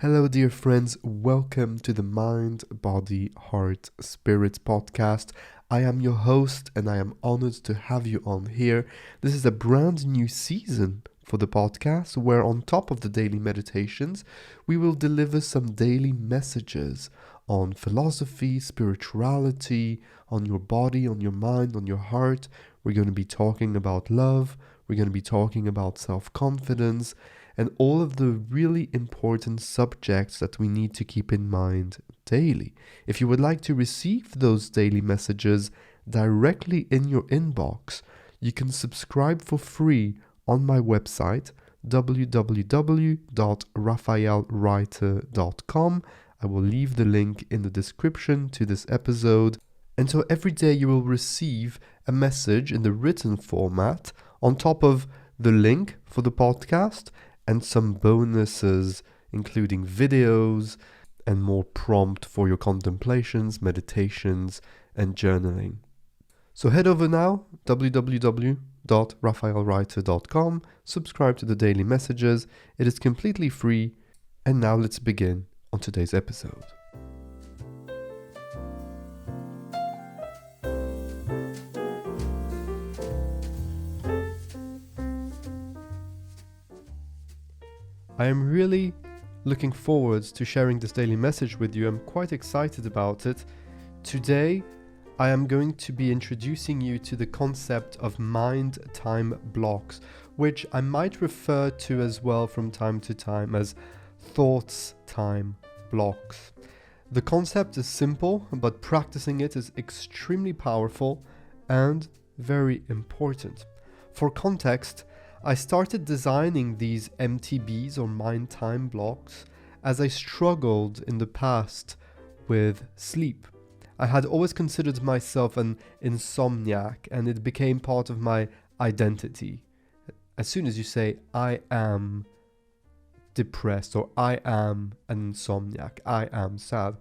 Hello, dear friends. Welcome to the Mind, Body, Heart, Spirit podcast. I am your host and I am honored to have you on here. This is a brand new season for the podcast where, on top of the daily meditations, we will deliver some daily messages on philosophy, spirituality, on your body, on your mind, on your heart. We're going to be talking about love. We're going to be talking about self-confidence and all of the really important subjects that we need to keep in mind daily. If you would like to receive those daily messages directly in your inbox, you can subscribe for free on my website, www.raphaelreiter.com. I will leave the link in the description to this episode. And so every day you will receive a message in the written format on top of the link for the podcast and some bonuses, including videos and more prompt for your contemplations, meditations, and journaling. So head over now, www.raphaelreiter.com, subscribe to the daily messages. It is completely free. And now let's begin on today's episode. I am really looking forward to sharing this daily message with you. I'm quite excited about it. Today, I am going to be introducing you to the concept of mind time blocks, which I might refer to as well from time to time as thoughts time blocks. The concept is simple, but practicing it is extremely powerful and very important. For context, I started designing these MTBs or mind time blocks as I struggled in the past with sleep. I had always considered myself an insomniac and it became part of my identity. As soon as you say, I am depressed or I am an insomniac, I am sad,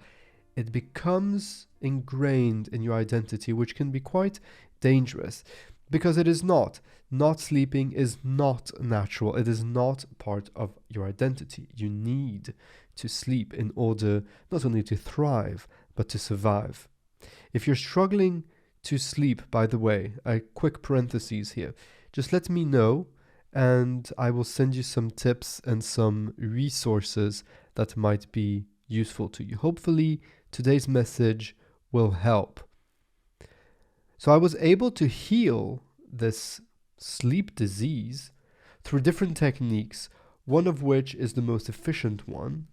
it becomes ingrained in your identity, which can be quite dangerous because it is not. Not sleeping is not natural. It is not part of your identity. You need to sleep in order not only to thrive, but to survive. If you're struggling to sleep, by the way, a quick parenthesis here, just let me know and I will send you some tips and some resources that might be useful to you. Hopefully, today's message will help. So I was able to heal this sleep disease through different techniques, one of which is the most efficient one,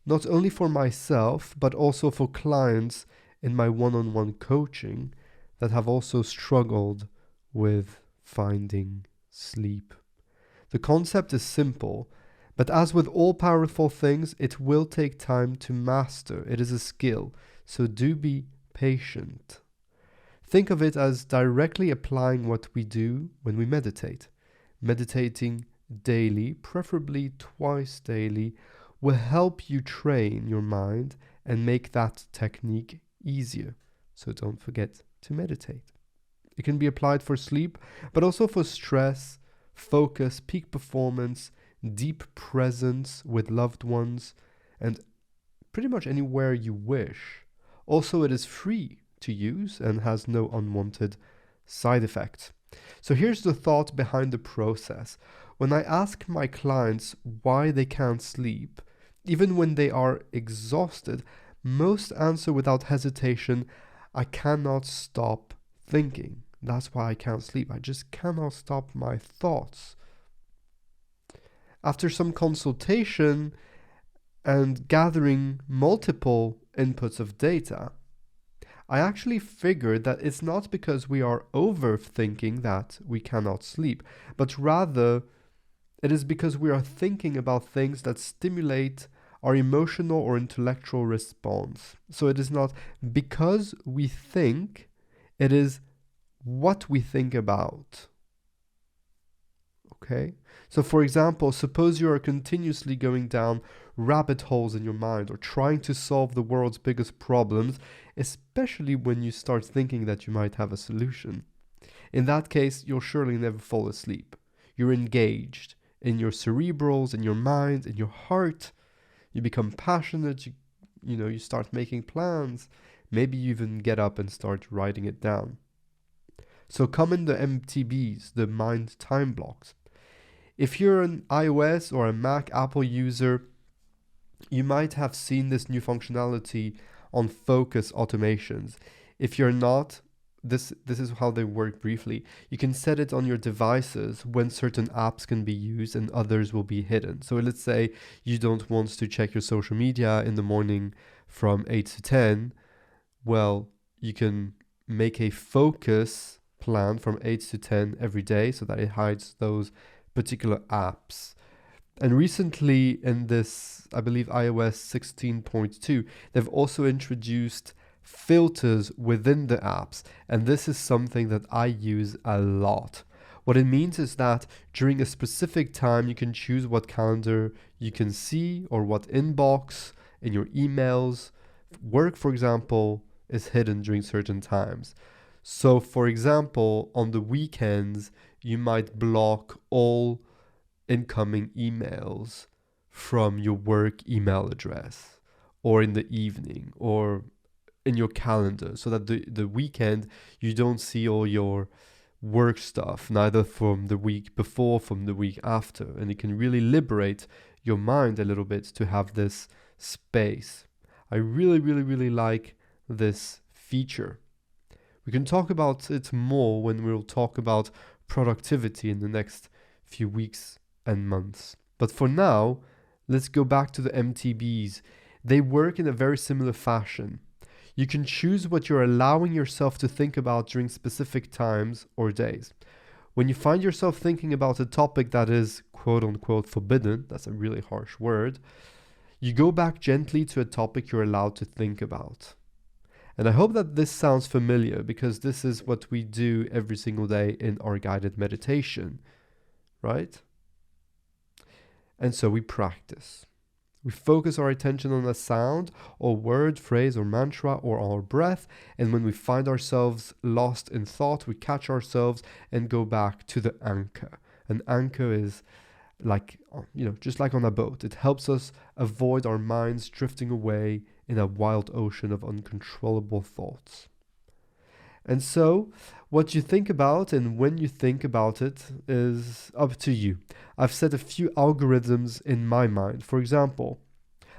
not only for myself, but also for clients in my one-on-one coaching that have also struggled with finding sleep. The concept is simple, but as with all powerful things, it will take time to master. It is a skill, so do be patient. Think of it as directly applying what we do when we meditate. Meditating daily, preferably twice daily, will help you train your mind and make that technique easier. So don't forget to meditate. It can be applied for sleep, but also for stress, focus, peak performance, deep presence with loved ones, and pretty much anywhere you wish. Also, it is free to use and has no unwanted side effects. So here's the thought behind the process. When I ask my clients why they can't sleep, even when they are exhausted, most answer without hesitation, I cannot stop thinking. That's why I can't sleep. I just cannot stop my thoughts. After some consultation and gathering multiple inputs of data, I actually figured that it's not because we are overthinking that we cannot sleep, but rather it is because we are thinking about things that stimulate our emotional or intellectual response. So it is not because we think, it is what we think about. Okay? So for example, suppose you are continuously going down rabbit holes in your mind or trying to solve the world's biggest problems, especially when you start thinking that you might have a solution. In that case, you'll surely never fall asleep. You're engaged in your cerebrals, in your mind, in your heart, You become passionate, you start making plans. Maybe you even get up and start writing it down. So come in the MTBs, the mind time blocks. If you're an iOS or a Mac Apple user, you might have seen this new functionality on focus automations. If you're not, this is how they work briefly. You can set it on your devices when certain apps can be used and others will be hidden. So let's say you don't want to check your social media in the morning from 8 to 10. Well, you can make a focus plan from 8 to 10 every day so that it hides those particular apps. And recently in this, I believe iOS 16.2, they've also introduced filters within the apps. And this is something that I use a lot. What it means is that during a specific time, you can choose what calendar you can see or what inbox in your emails. Work, for example, is hidden during certain times. So, for example, on the weekends, you might block all incoming emails from your work email address, or in the evening, or in your calendar, so that the weekend you don't see all your work stuff, neither from the week before, from the week after. And it can really liberate your mind a little bit to have this space. I really, really, really like this feature. We can talk about it more when we'll talk about productivity in the next few weeks and months. But for now, let's go back to the MTBs. They work in a very similar fashion. You can choose what you're allowing yourself to think about during specific times or days. When you find yourself thinking about a topic that is quote unquote forbidden, that's a really harsh word, you go back gently to a topic you're allowed to think about. And I hope that this sounds familiar, because this is what we do every single day in our guided meditation, right? And so we practice. We focus our attention on a sound or word, phrase or mantra or our breath. And when we find ourselves lost in thought, we catch ourselves and go back to the anchor. An anchor is like, just like on a boat. It helps us avoid our minds drifting away in a wild ocean of uncontrollable thoughts. And so what you think about and when you think about it is up to you. I've set a few algorithms in my mind. For example,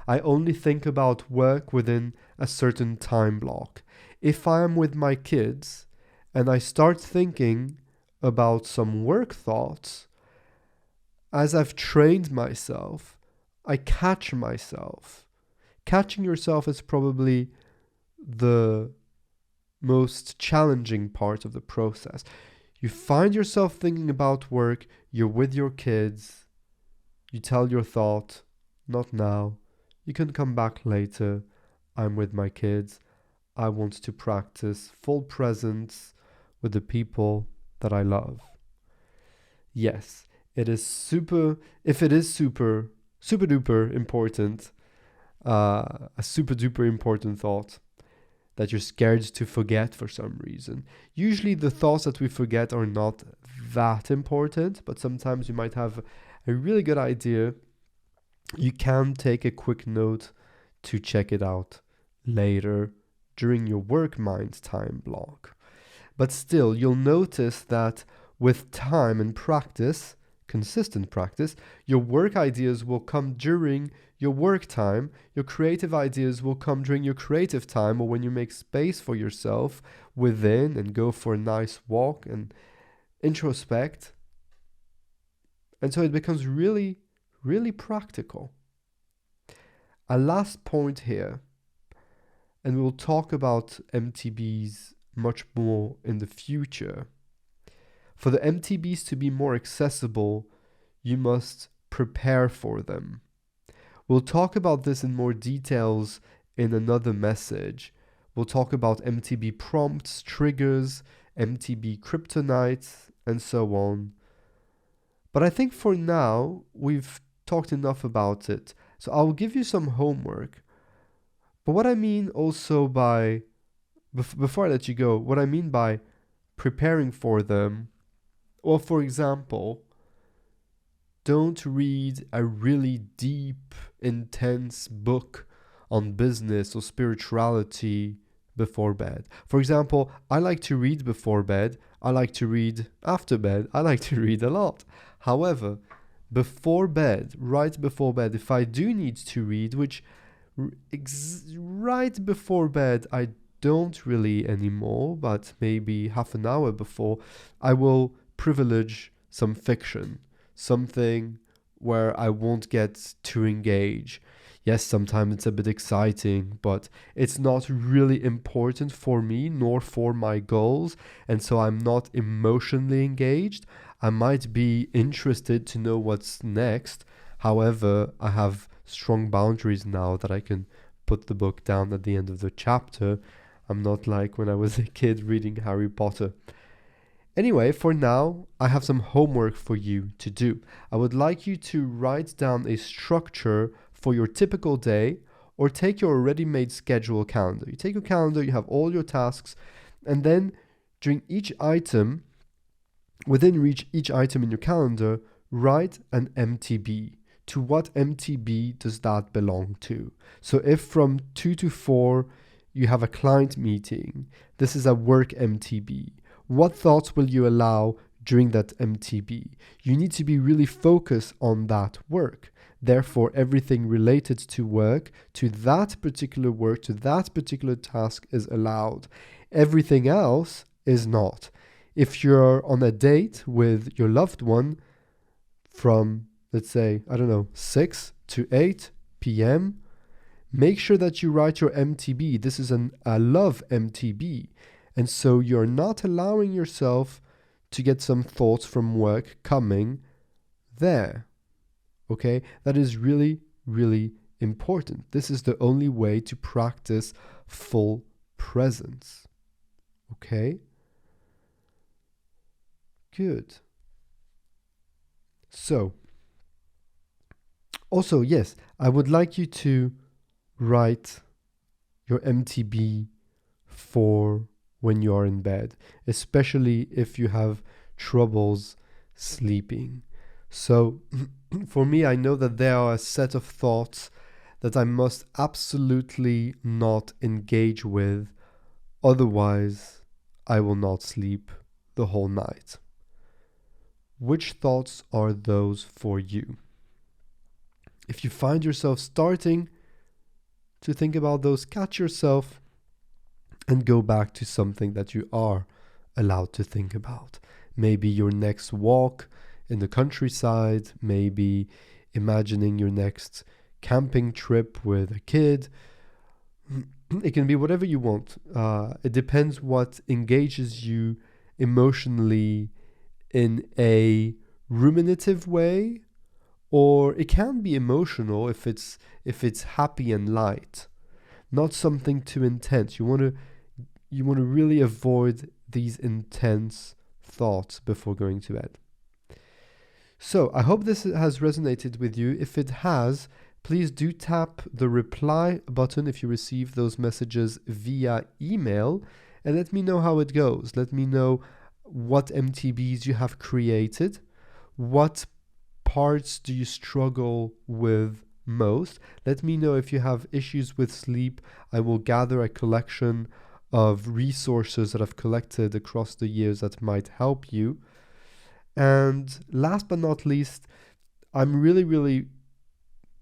I only think about work within a certain time block. If I am with my kids and I start thinking about some work thoughts, as I've trained myself, I catch myself. Catching yourself is probably the most challenging part of the process. You find yourself thinking about work, you're with your kids, you tell your thought, not now, you can come back later, I'm with my kids, I want to practice full presence with the people that I love. Yes, it is super duper important, a super duper important thought that you're scared to forget for some reason. Usually the thoughts that we forget are not that important, but sometimes you might have a really good idea. You can take a quick note to check it out later during your work mind time block. But still, you'll notice that with time and practice, consistent practice, your work ideas will come during your work time, your creative ideas will come during your creative time, or when you make space for yourself within and go for a nice walk and introspect. And so it becomes really, really practical. A last point here, and we'll talk about MTBs much more in the future. For the MTBs to be more accessible, you must prepare for them. We'll talk about this in more details in another message. We'll talk about MTB prompts, triggers, MTB kryptonite, and so on. But I think for now, we've talked enough about it. So I'll give you some homework. But what I mean also by, before I let you go, what I mean by preparing for them, or for example, don't read a really deep, intense book on business or spirituality before bed. For example, I like to read before bed. I like to read after bed. I like to read a lot. However, before bed, right before bed, if I do need to read, which right before bed I don't really anymore, but maybe half an hour before, I will privilege some fiction, something where I won't get too engaged. Yes, sometimes it's a bit exciting, but it's not really important for me nor for my goals, and so I'm not emotionally engaged. I might be interested to know what's next. However, I have strong boundaries now that I can put the book down at the end of the chapter. I'm not like when I was a kid reading Harry Potter. Anyway, for now, I have some homework for you to do. I would like you to write down a structure for your typical day, or take your already made schedule calendar. You take your calendar, you have all your tasks, and then during each item, within each item in your calendar, write an MTB. To what MTB does that belong to? So if from 2 to 4 you have a client meeting, this is a work MTB. What thoughts will you allow during that MTB? You need to be really focused on that work. Therefore, everything related to work, to that particular task is allowed. Everything else is not. If you're on a date with your loved one from, let's say, 6 to 8 p.m., make sure that you write your MTB. This is a love MTB. And so you're not allowing yourself to get some thoughts from work coming there. Okay? That is really, really important. This is the only way to practice full presence. Okay? Good. So, also, yes, I would like you to write your MTB for when you are in bed, especially if you have troubles sleeping. So, for me, I know that there are a set of thoughts that I must absolutely not engage with, otherwise I will not sleep the whole night. Which thoughts are those for you? If you find yourself starting to think about those, catch yourself and go back to something that you are allowed to think about. Maybe your next walk in the countryside, maybe imagining your next camping trip with a kid. It can be whatever you want. It depends what engages you emotionally in a ruminative way, or it can be emotional if it's happy and light, not something too intense. You want to really avoid these intense thoughts before going to bed. So I hope this has resonated with you. If it has, please do tap the reply button if you receive those messages via email, and let me know how it goes. Let me know what MTBs you have created, what parts do you struggle with most. Let me know if you have issues with sleep. I will gather a collection of resources that I've collected across the years that might help you. And last but not least, I'm really, really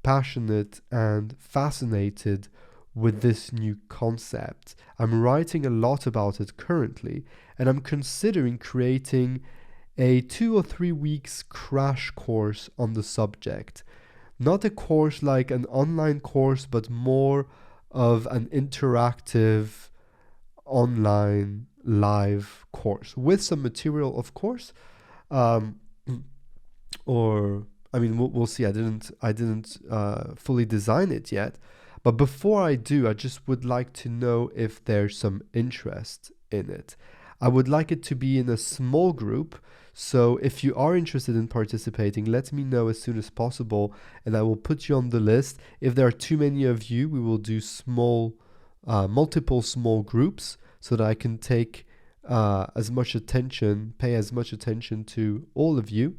passionate and fascinated with this new concept. I'm writing a lot about it currently, and I'm considering creating a 2 or 3 weeks crash course on the subject. Not a course like an online course, but more of an interactive online live course with some material, of course. We'll see. I didn't fully design it yet. But before I do, I just would like to know if there's some interest in it. I would like it to be in a small group. So if you are interested in participating, let me know as soon as possible, and I will put you on the list. If there are too many of you, we will do multiple small groups so that I can pay as much attention to all of you.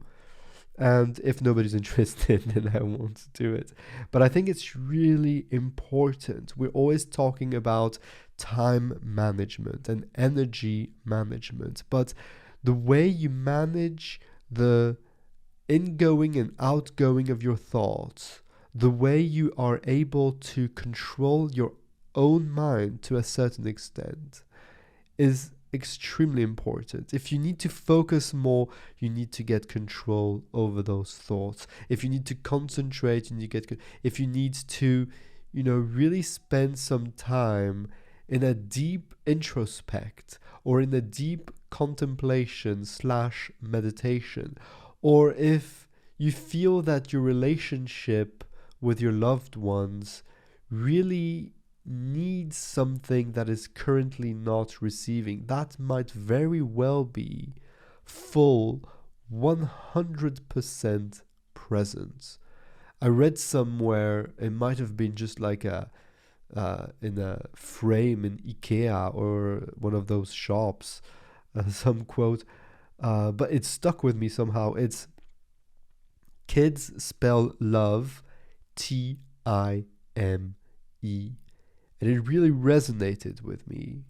And if nobody's interested, then I won't do it. But I think it's really important. We're always talking about time management and energy management, but the way you manage the ingoing and outgoing of your thoughts, the way you are able to control your own mind to a certain extent, is extremely important. If you need to focus more, you need to get control over those thoughts. If you need to concentrate, you need to get if you need to, really spend some time in a deep introspect or in a deep contemplation / meditation, or if you feel that your relationship with your loved ones really needs something that is currently not receiving, that might very well be full 100% presence. I read somewhere, it might have been just like in a frame in IKEA or one of those shops, some quote, but it stuck with me somehow. It's kids spell love Time, and it really resonated with me.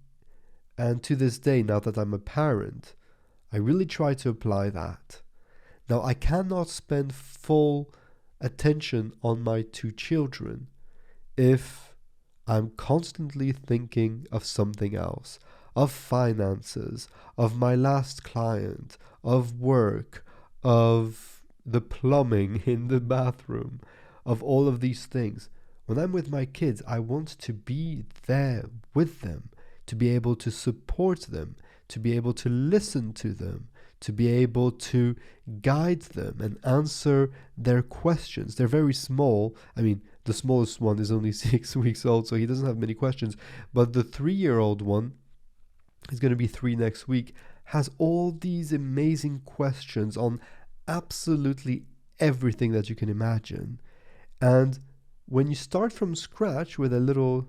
And to this day, now that I'm a parent, I really try to apply that. Now, I cannot spend full attention on my 2 children if I'm constantly thinking of something else, of finances, of my last client, of work, of the plumbing in the bathroom, of all of these things. When I'm with my kids, I want to be there with them, to be able to support them, to be able to listen to them, to be able to guide them and answer their questions. They're very small. I mean, the smallest one is only 6 weeks old, so he doesn't have many questions. But the 3-year-old one, he's going to be 3 next week, has all these amazing questions on absolutely everything that you can imagine. And when you start from scratch with a little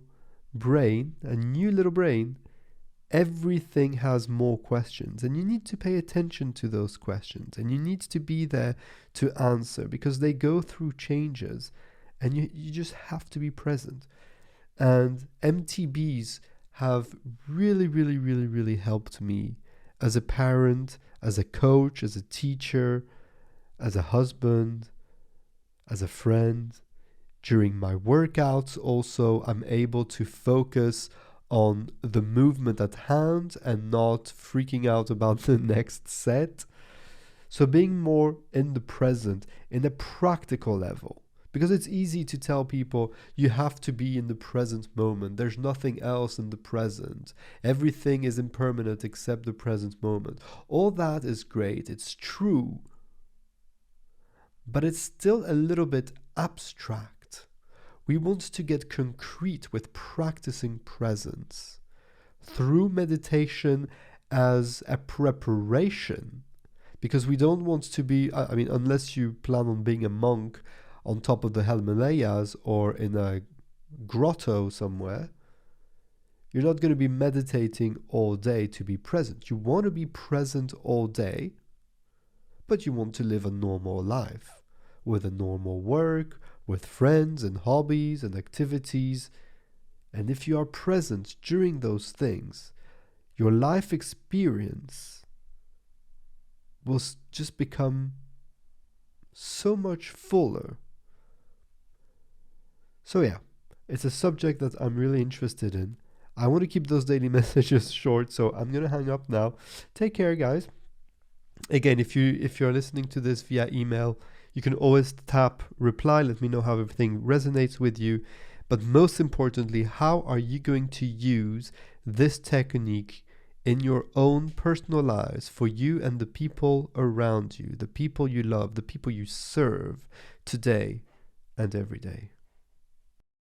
brain, a new little brain, everything has more questions, and you need to pay attention to those questions, and you need to be there to answer, because they go through changes, and you just have to be present. And MTBs have really, really, really, really helped me as a parent, as a coach, as a teacher, as a husband, as a friend. During my workouts also, I'm able to focus on the movement at hand and not freaking out about the next set. So being more in the present, in a practical level, because it's easy to tell people you have to be in the present moment. There's nothing else in the present. Everything is impermanent except the present moment. All that is great. It's true. But it's still a little bit abstract. We want to get concrete with practicing presence through meditation as a preparation, because we don't want to be, unless you plan on being a monk on top of the Himalayas or in a grotto somewhere, you're not going to be meditating all day to be present. You want to be present all day, but you want to live a normal life with a normal work, with friends and hobbies and activities. And if you are present during those things, your life experience will just become so much fuller. So yeah, it's a subject that I'm really interested in. I want to keep those daily messages short, so I'm going to hang up now. Take care, guys. Again, if you're listening to this via email, you can always tap reply. Let me know how everything resonates with you. But most importantly, how are you going to use this technique in your own personal lives for you and the people around you, the people you love, the people you serve today and every day?